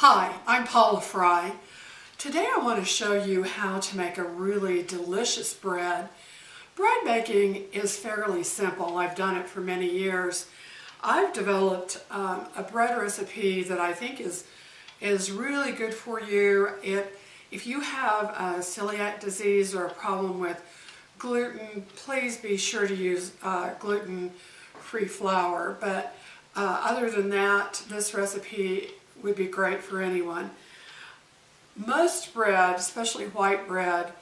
Hi, I'm Paula Fry. Today I want to show you how to make a really delicious bread. Bread making is fairly simple. I've done it for many years. I've developed a bread recipe that I think is really good for you. If you have a celiac disease or a problem with gluten, please be sure to use gluten-free flour. But other than that, this recipe would be great for anyone. Most bread, especially white bread,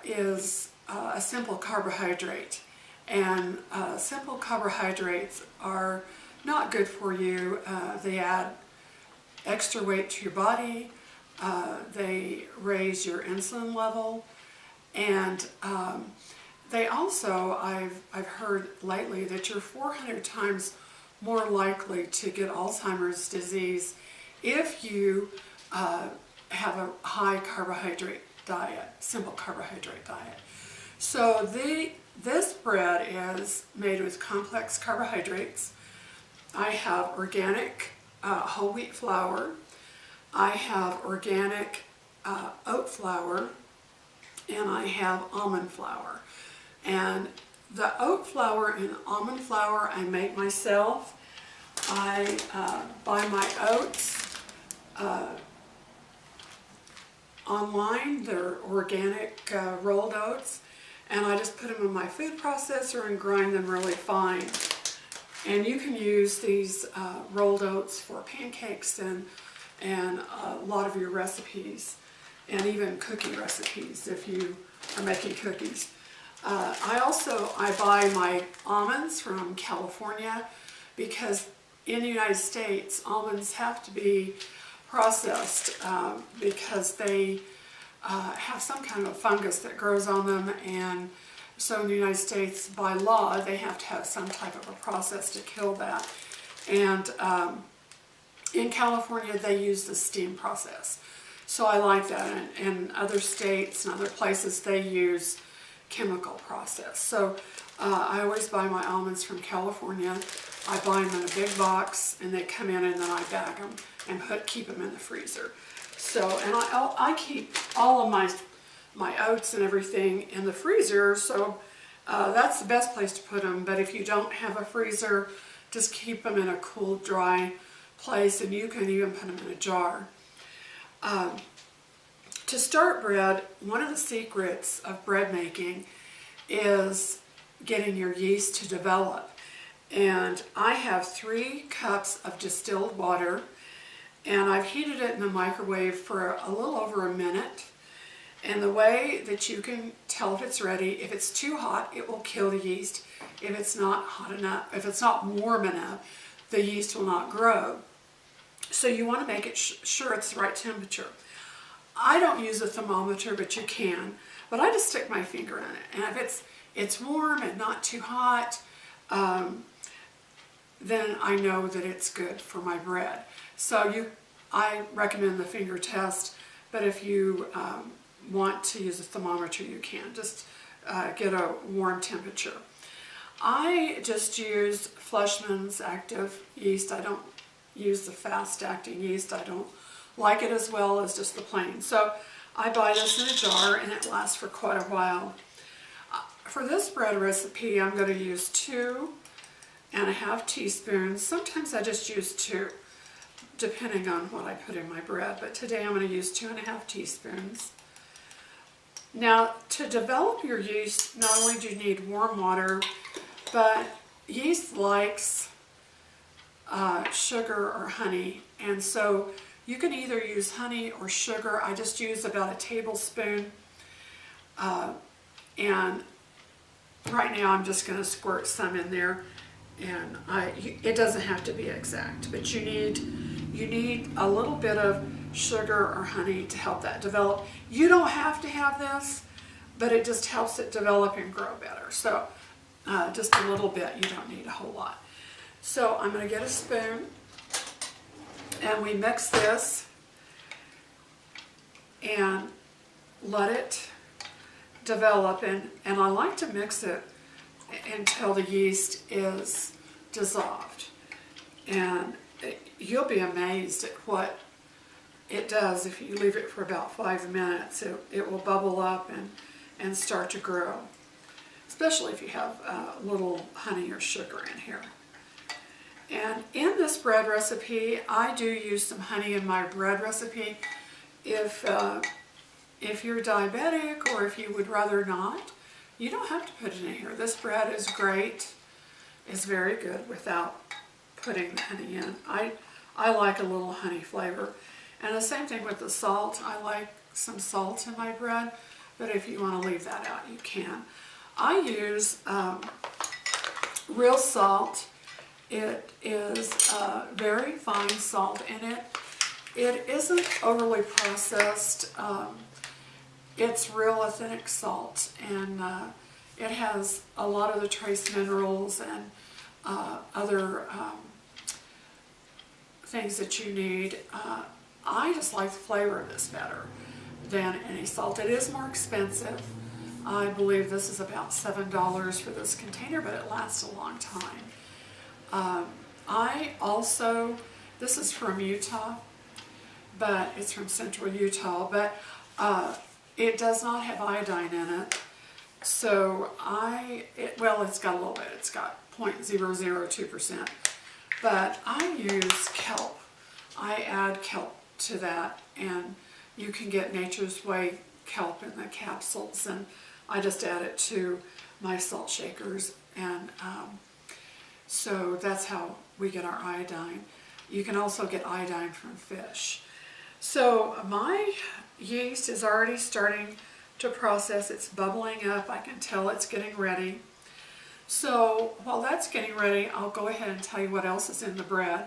is a simple carbohydrate, and simple carbohydrates are not good for you. They add extra weight to your body, they raise your insulin level, and they also, I've heard lately that you're 400 times more likely to get Alzheimer's disease if you have a high carbohydrate diet, simple carbohydrate diet. So this bread is made with complex carbohydrates. I have organic whole wheat flour. I have organic oat flour, and I have almond flour. And the oat flour and almond flour I make myself. I buy my oats online. They're organic rolled oats, and I just put them in my food processor and grind them really fine. And you can use these rolled oats for pancakes and a lot of your recipes, and even cookie recipes if you are making cookies. I buy my almonds from California because in the United States almonds have to be processed because they have some kind of fungus that grows on them, and so in the United States by law they have to have some type of a process to kill that. And in California they use the steam process, so I like that. And in other states and other places they use chemical process. So I always buy my almonds from California. I buy them in a big box, and they come in, and then I bag them and keep them in the freezer. So, and I keep all of my oats and everything in the freezer, so that's the best place to put them. But if you don't have a freezer, just keep them in a cool, dry place, and you can even put them in a jar. To start bread, one of the secrets of bread making is getting your yeast to develop. And I have 3 cups of distilled water, and I've heated it in the microwave for a little over a minute. And the way that you can tell if it's ready, if it's too hot, it will kill the yeast. If it's not hot enough, if it's not warm enough, the yeast will not grow. So you want to make it sure it's the right temperature. I don't use a thermometer, but you can. But I just stick my finger in it, and if it's warm and not too hot, then I know that it's good for my bread. So I recommend the finger test, but if you want to use a thermometer, you can. Just get a warm temperature. I just use Fleischmann's active yeast. I don't use the fast-acting yeast. I don't like it as well as just the plain. So I buy this in a jar, and it lasts for quite a while. For this bread recipe, I'm going to use 2.5 teaspoons. Sometimes I just use 2, depending on what I put in my bread. But today I'm going to use 2.5 teaspoons. Now, to develop your yeast, not only do you need warm water, but yeast likes sugar or honey. And so you can either use honey or sugar. I just use about a tablespoon. And right now I'm just going to squirt some in there. And it doesn't have to be exact, but you need a little bit of sugar or honey to help that develop. You don't have to have this, but it just helps it develop and grow better. So just a little bit, you don't need a whole lot. So I'm going to get a spoon, and we mix this and let it develop. And I like to mix it until the yeast is dissolved. And you'll be amazed at what it does if you leave it for about 5 minutes. It will bubble up and start to grow, especially if you have a little honey or sugar in here. And in this bread recipe, I do use some honey in my bread recipe. If you're diabetic or if you would rather not, you don't have to put it in here. This bread is great. It's very good without putting the honey in. I like a little honey flavor. And the same thing with the salt. I like some salt in my bread, but if you want to leave that out, you can. I use real salt. It is very fine salt in it. It isn't overly processed. It's real authentic salt, and it has a lot of the trace minerals and other things that you need. I just like the flavor of this better than any salt. It is more expensive. I believe this is about $7 for this container, but it lasts a long time. This is from Utah, but it's from central Utah, but it does not have iodine in it. So it's got a little bit, it's got 0.002%, but I use kelp. I add kelp to that, and you can get Nature's Way kelp in the capsules, and I just add it to my salt shakers, and so that's how we get our iodine. You can also get iodine from fish. So my yeast is already starting to process. It's bubbling up. I can tell it's getting ready. So while that's getting ready, I'll go ahead and tell you what else is in the bread.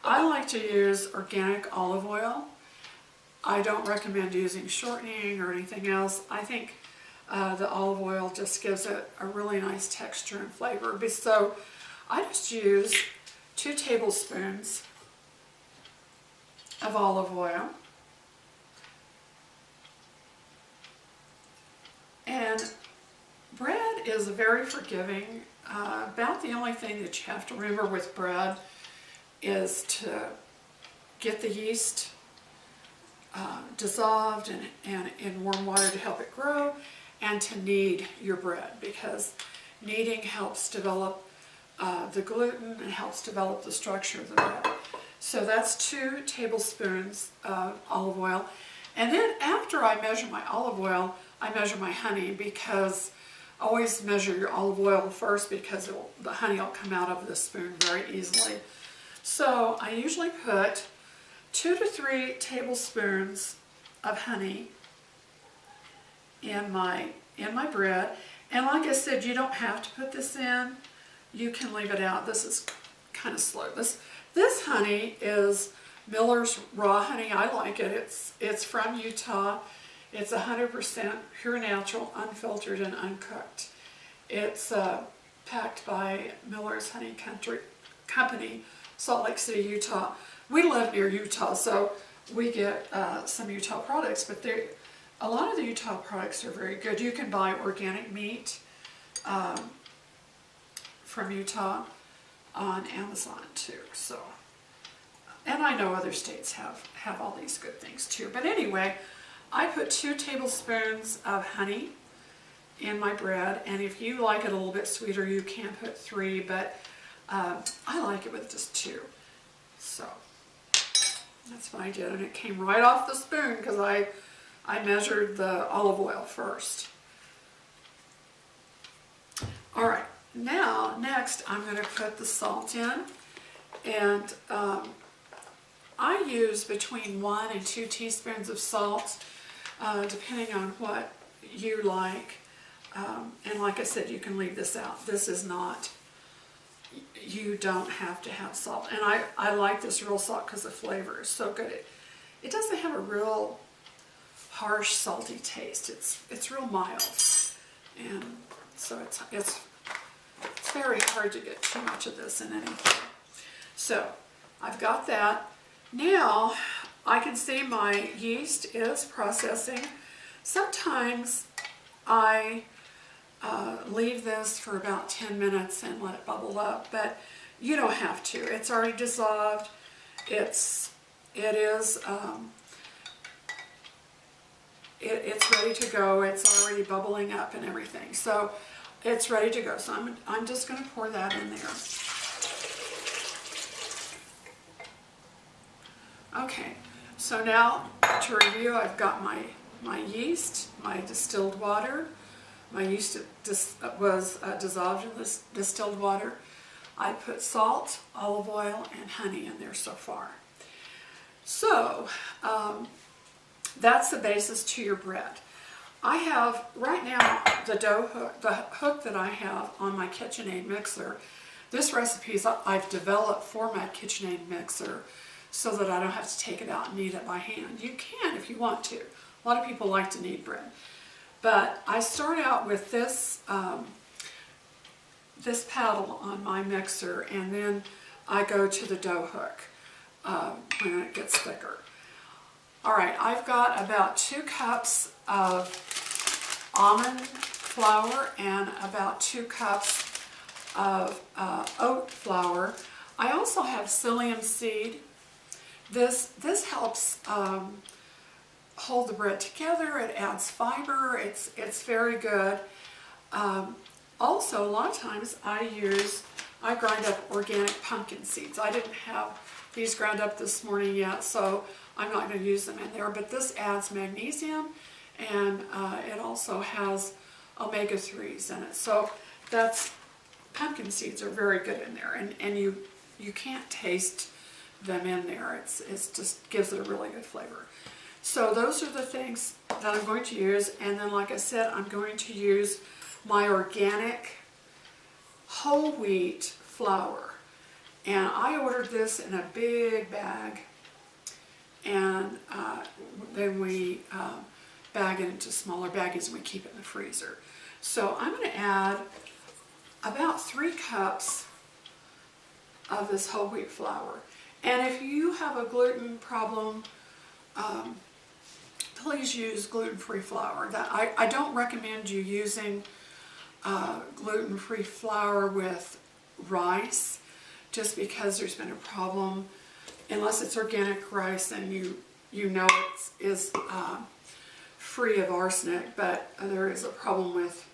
I like to use organic olive oil. I don't recommend using shortening or anything else. I think the olive oil just gives it a really nice texture and flavor. So I just use 2 tablespoons of olive oil. And bread is very forgiving. About the only thing that you have to remember with bread is to get the yeast dissolved and in warm water to help it grow, and to knead your bread, because kneading helps develop the gluten and helps develop the structure of the bread. So that's 2 tablespoons of olive oil. And then after I measure my olive oil, I measure my honey, because always measure your olive oil first, because the honey will come out of the spoon very easily. So I usually put 2 to 3 tablespoons of honey in my bread. And like I said, you don't have to put this in. You can leave it out. This is kind of slow. This honey is Miller's raw honey. I like it. It's from Utah. It's 100% pure natural, unfiltered, and uncooked. It's packed by Miller's Honey Company, Salt Lake City, Utah. We live near Utah, so we get some Utah products, but a lot of the Utah products are very good. You can buy organic meat from Utah on Amazon too. So, and I know other states have all these good things too. But anyway, I put 2 tablespoons of honey in my bread, and if you like it a little bit sweeter, you can put 3, but I like it with just 2. So that's what I did, and it came right off the spoon because I measured the olive oil first. All right, now next I'm going to put the salt in, and I use between 1 and 2 teaspoons of salt, depending on what you like. And like I said, you can leave this out. This is not, you don't have to have salt. And I like this real salt because the flavor is so good. It doesn't have a real harsh, salty taste. It's real mild. And so it's very hard to get too much of this in anything. So I've got that. Now I can see my yeast is processing. Sometimes I leave this for about 10 minutes and let it bubble up, but You don't have to. It's already dissolved. It's ready to go. It's already bubbling up and everything. So it's ready to go. So I'm just going to pour that in there. Okay, so now to review, I've got my yeast, my distilled water. My yeast was dissolved in this distilled water. I put salt, olive oil, and honey in there so far. So that's the basis to your bread. I have, right now, the hook that I have on my KitchenAid mixer. This recipe I've developed for my KitchenAid mixer so that I don't have to take it out and knead it by hand. You can if you want to. A lot of people like to knead bread. But I start out with this, this paddle on my mixer, and then I go to the dough hook when it gets thicker. All right, I've got about 2 cups of almond flour and about 2 cups of oat flour. I also have psyllium seed. This helps hold the bread together. It adds fiber. It's very good. Also, a lot of times I grind up organic pumpkin seeds. I didn't have these ground up this morning yet, so I'm not going to use them in there. But this adds magnesium, and it also has omega-3s in it. So pumpkin seeds are very good in there, and you can't taste them in there. It's just gives it a really good flavor. So those are the things that I'm going to use, and then like I said, I'm going to use my organic whole wheat flour. And I ordered this in a big bag, and then we bag it into smaller baggies and we keep it in the freezer. So I'm going to add about 3 cups of this whole wheat flour. And if you have a gluten problem, please use gluten-free flour. I don't recommend you using gluten-free flour with rice, just because there's been a problem. Unless it's organic rice, and you know it is free of arsenic, but there is a problem with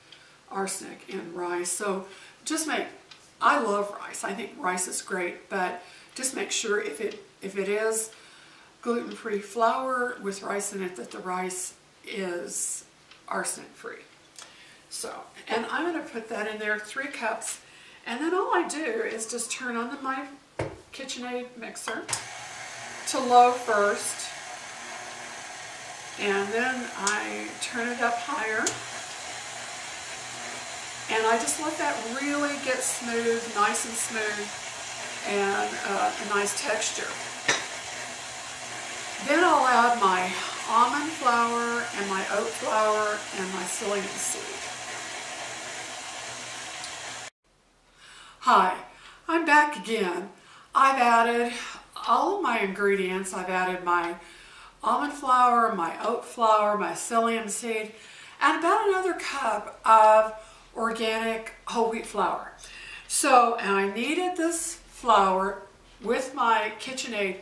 arsenic in rice. So I love rice. I think rice is great, but just make sure if it is gluten-free flour with rice in it, that the rice is arsenic-free. So, and I'm going to put that in there, 3 cups, and then all I do is just turn on my KitchenAid mixer to low first, and then I turn it up higher, and I just let that really get smooth, nice and smooth, and a nice texture. Then I'll add my almond flour and my oat flour and my psyllium seed. Hi, I'm back again. I've added all of my ingredients. I've added my almond flour, my oat flour, my psyllium seed, and about another cup of organic whole wheat flour. So, and I kneaded this flour with my KitchenAid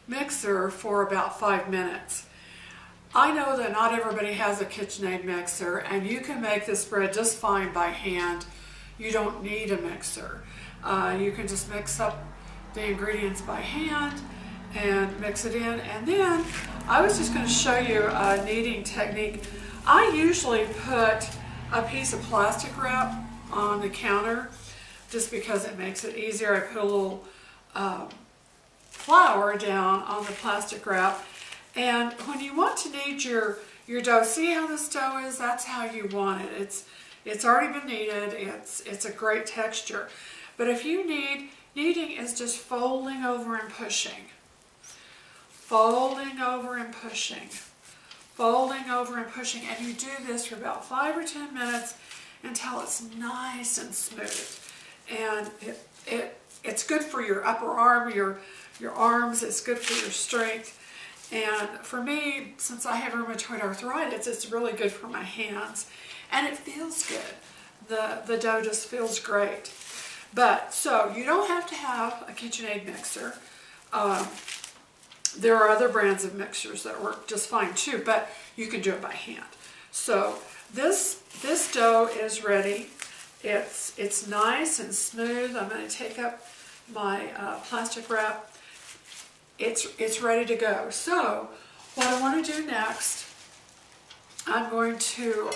mixer for about 5 minutes. I know that not everybody has a KitchenAid mixer, and you can make this bread just fine by hand. You don't need a mixer. You can just mix up the ingredients by hand and mix it in. And then I was just going to show you a kneading technique. I usually put a piece of plastic wrap on the counter just because it makes it easier. I put a little flour down on the plastic wrap, and when you want to knead your dough, see how this dough is? That's how you want it. It's already been kneaded. It's a great texture. But if you kneading is just folding over and pushing, folding over and pushing, folding over and pushing, and you do this for about 5 or 10 minutes until it's nice and smooth. And it's good for your upper arm, your arms. It's good for your strength. And for me, since I have rheumatoid arthritis, it's really good for my hands. And it feels good. The dough just feels great. But, so you don't have to have a KitchenAid mixer. There are other brands of mixers that work just fine too, but you can do it by hand. So this dough is ready. It's nice and smooth. I'm going to take up my plastic wrap. It's ready to go. So what I want to do next, I'm going to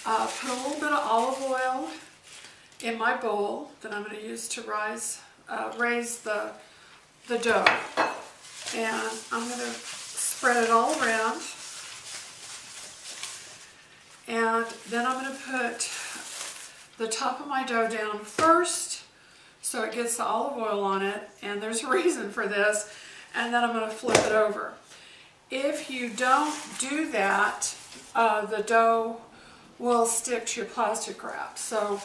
put a little bit of olive oil in my bowl that I'm going to use to raise the dough. And I'm going to spread it all around. And then I'm going to put the top of my dough down first so it gets the olive oil on it. And there's a reason for this. And then I'm going to flip it over. If you don't do that, the dough will stick to your plastic wrap. So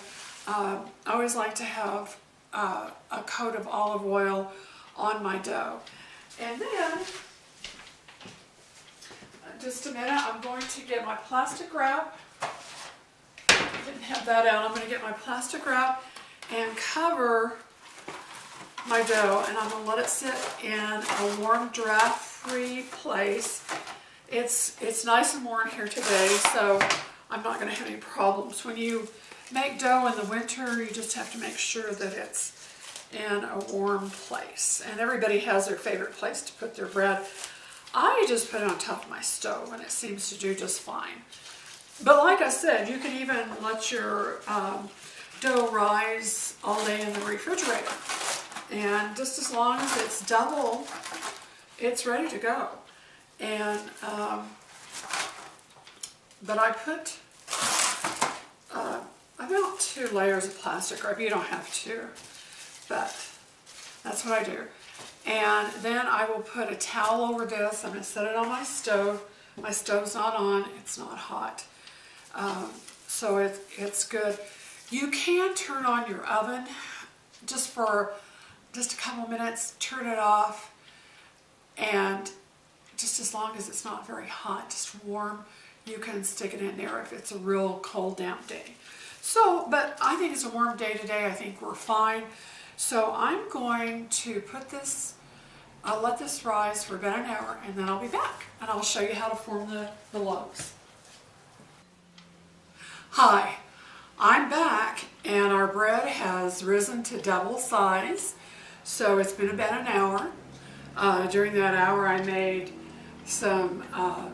I always like to have a coat of olive oil on my dough. And then, just a minute, I'm going to get my plastic wrap. Didn't have that out. I'm going to get my plastic wrap and cover my dough, and I'm going to let it sit in a warm, draft-free place. It's nice and warm here today, so I'm not going to have any problems. When you make dough in the winter, you just have to make sure that it's in a warm place. And everybody has their favorite place to put their bread. I just put it on top of my stove, and it seems to do just fine. But like I said, you can even let your dough rise all day in the refrigerator. And just as long as it's double, it's ready to go. And but I put about 2 layers of plastic wrap. You don't have to, but that's what I do. And then I will put a towel over this. I'm going to set it on my stove. My stove's not on. It's not hot. So it's good. You can turn on your oven just for just a couple minutes. Turn it off. And just as long as it's not very hot, just warm, you can stick it in there if it's a real cold, damp day. So, but I think it's a warm day today. I think we're fine. So I'm going to put this, I'll let this rise for about an hour, and then I'll be back and I'll show you how to form the loaves. Hi, I'm back, and our bread has risen to double size. So it's been about an hour. During that hour I made some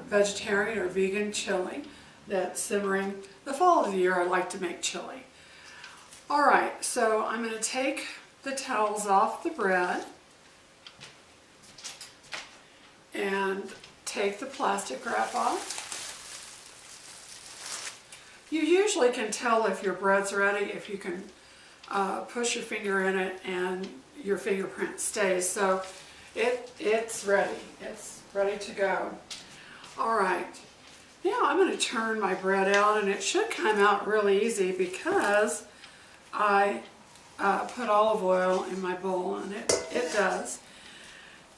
vegetarian or vegan chili that's simmering. The fall of the year I like to make chili. Alright, so I'm going to take the towels off the bread and take the plastic wrap off. You usually can tell if your bread's ready if you can push your finger in it and your fingerprint stays. So it's ready. It's ready to go. Alright, now I'm going to turn my bread out, and it should come out really easy because I put olive oil in my bowl, and it does.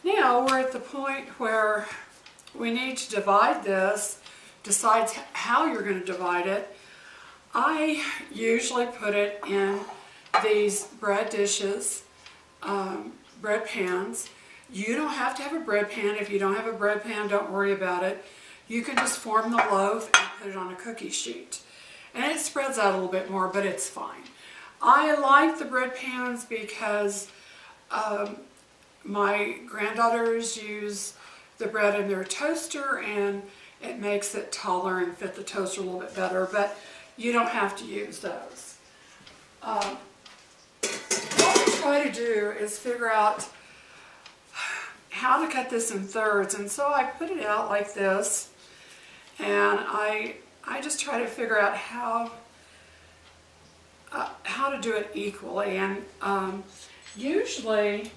Now we're at the point where we need to divide this, decide how you're going to divide it. I usually put it in these bread dishes, bread pans. You don't have to have a bread pan. If you don't have a bread pan, don't worry about it. You can just form the loaf and put it on a cookie sheet. And it spreads out a little bit more, but it's fine. I like the bread pans because my granddaughters use the bread in their toaster, and it makes it taller and fit the toaster a little bit better, but you don't have to use those. What I try to do is figure out how to cut this in thirds, and so I put it out like this, and I just try to figure out how to do it equally. And usually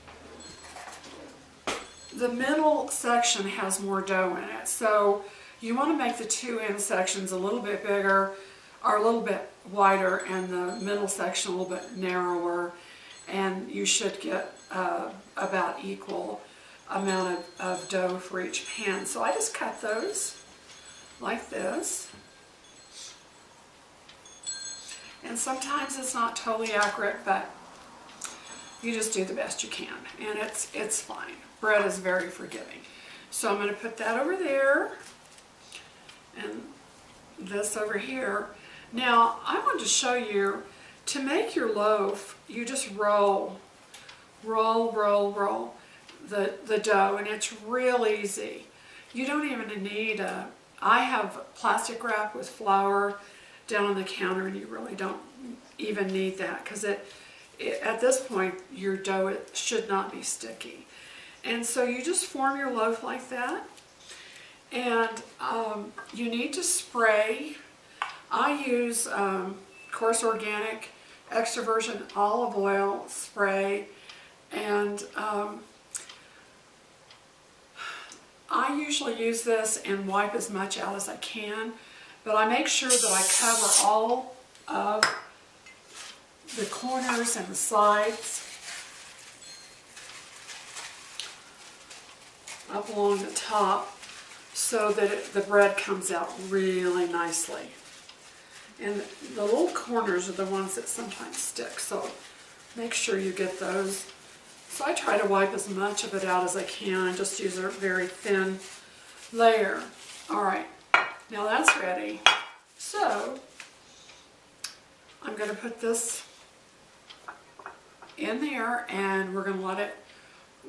the middle section has more dough in it, so you want to make the two end sections a little bit bigger or a little bit wider, and the middle section a little bit narrower, and you should get about equal amount of dough for each pan. So I just cut those like this. And sometimes it's not totally accurate, but you just do the best you can, and it's fine. Bread is very forgiving. So I'm going to put that over there, and this over here. Now, I want to show you, to make your loaf, you just roll the dough, and it's real easy. You don't even need I have plastic wrap with flour down on the counter, and you really don't even need that, because at this point, your dough should not be sticky. And so you just form your loaf like that, and you need to spray. I use coarse organic extra virgin olive oil spray, and I usually use this and wipe as much out as I can, but I make sure that I cover all of the corners and the sides up along the top, so that the bread comes out really nicely. And the little corners are the ones that sometimes stick, so make sure you get those. So I try to wipe as much of it out as I can and just use a very thin layer. All right, now that's ready. So I'm going to put this in there, and we're going to let it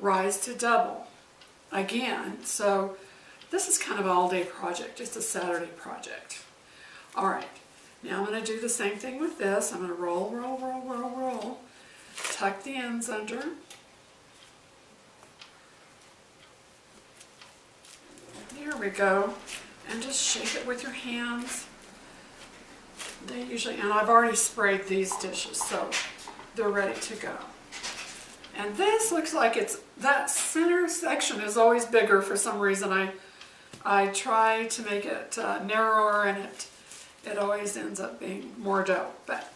rise to double again. So this is kind of an all-day project. It's a Saturday project. All right, now I'm going to do the same thing with this. I'm going to roll, tuck the ends under. There we go. And just shake it with your hands. They usually, and I've already sprayed these dishes, so they're ready to go. And this looks like that center section is always bigger for some reason. I try to make it narrower, and it always ends up being more dough. But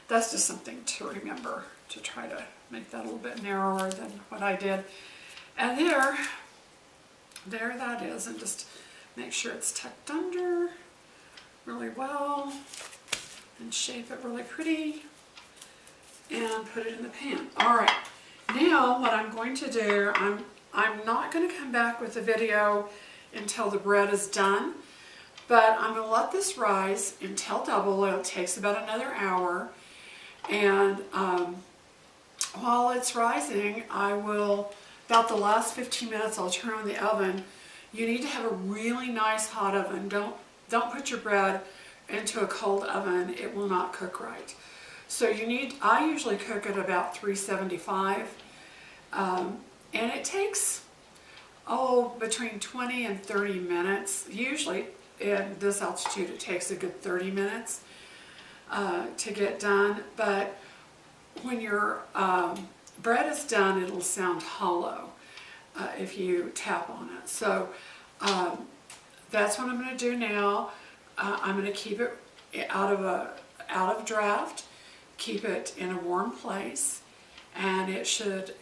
that's just something to remember, to try to make that a little bit narrower than what I did. And there that is, and just make sure it's tucked under really well, and shape it really pretty, and put it in the pan. All right, now what I'm going to do, I'm not going to come back with a video until the bread is done, but I'm going to let this rise until double. It takes about another hour, and while it's rising, I will, about the last 15 minutes, I'll turn on the oven. You need to have a really nice hot oven. Don't put your bread into a cold oven. It will not cook right. So I usually cook at about 375, and it takes, between 20 and 30 minutes. Usually at this altitude it takes a good 30 minutes to get done, but when your bread is done, it'll sound hollow if you tap on it. So that's what I'm going to do now. I'm going to keep it out of draft, keep it in a warm place, and it should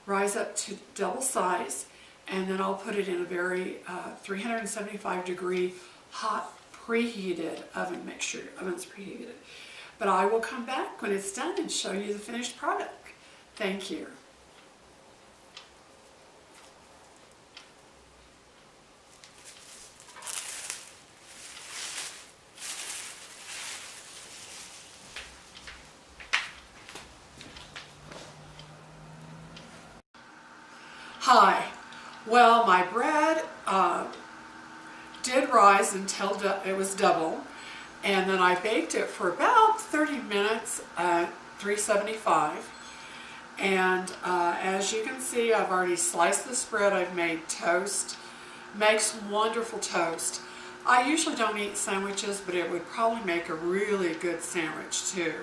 rise up to double size, and then I'll put it in a very 375 degree hot preheated oven. Make sure your oven's preheated. But I will come back when it's done and show you the finished product. Thank you. Hi. Well, my bread did rise until it was double, and then I baked it for about 30 minutes at 375. And as you can see, I've already sliced this bread. I've made toast. Makes wonderful toast. I usually don't eat sandwiches, but it would probably make a really good sandwich too.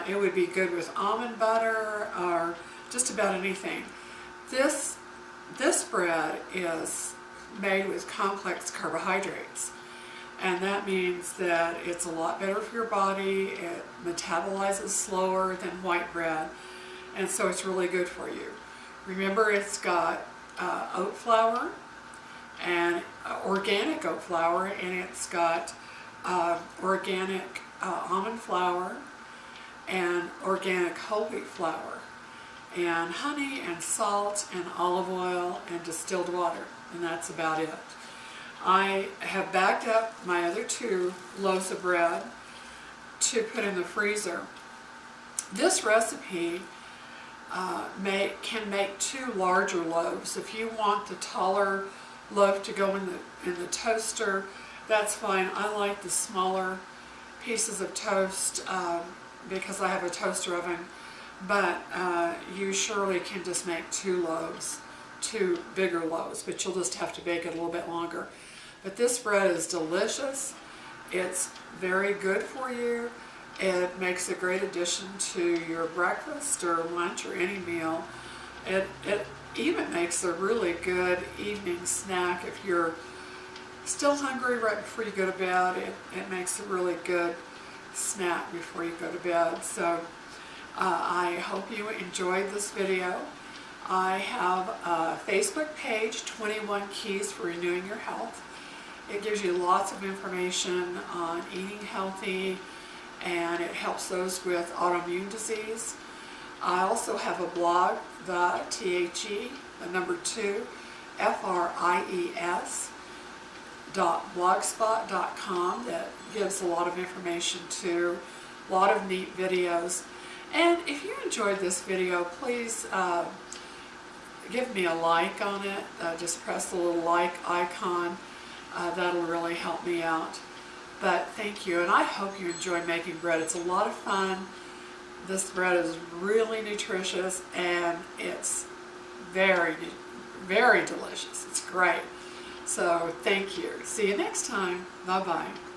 It would be good with almond butter or just about anything. This bread is made with complex carbohydrates, and that means that it's a lot better for your body. It metabolizes slower than white bread, and so it's really good for you. Remember, it's got oat flour, and organic oat flour, and it's got organic almond flour, and organic whole wheat flour, and honey and salt and olive oil and distilled water, and that's about it. I have backed up my other 2 loaves of bread to put in the freezer. This recipe can make 2 larger loaves. If you want the taller loaf to go in the toaster, that's fine. I like the smaller pieces of toast because I have a toaster oven, but you surely can just make 2 loaves, 2 bigger loaves, but you'll just have to bake it a little bit longer. But this bread is delicious. It's very good for you. It makes a great addition to your breakfast or lunch or any meal. It even makes a really good evening snack if you're still hungry right before you go to bed. It makes a really good snack before you go to bed. So I hope you enjoyed this video. I have a Facebook page, 21 Keys for Renewing Your Health. It gives you lots of information on eating healthy, and it helps those with autoimmune disease. I also have a blog, the number 2, FRIES.blogspot.com, that gives a lot of information too, a lot of neat videos. And if you enjoyed this video, please give me a like on it. Just press the little like icon. That'll really help me out. But thank you, and I hope you enjoy making bread. It's a lot of fun. This bread is really nutritious, and it's very, very delicious. It's great. So thank you. See you next time. Bye-bye.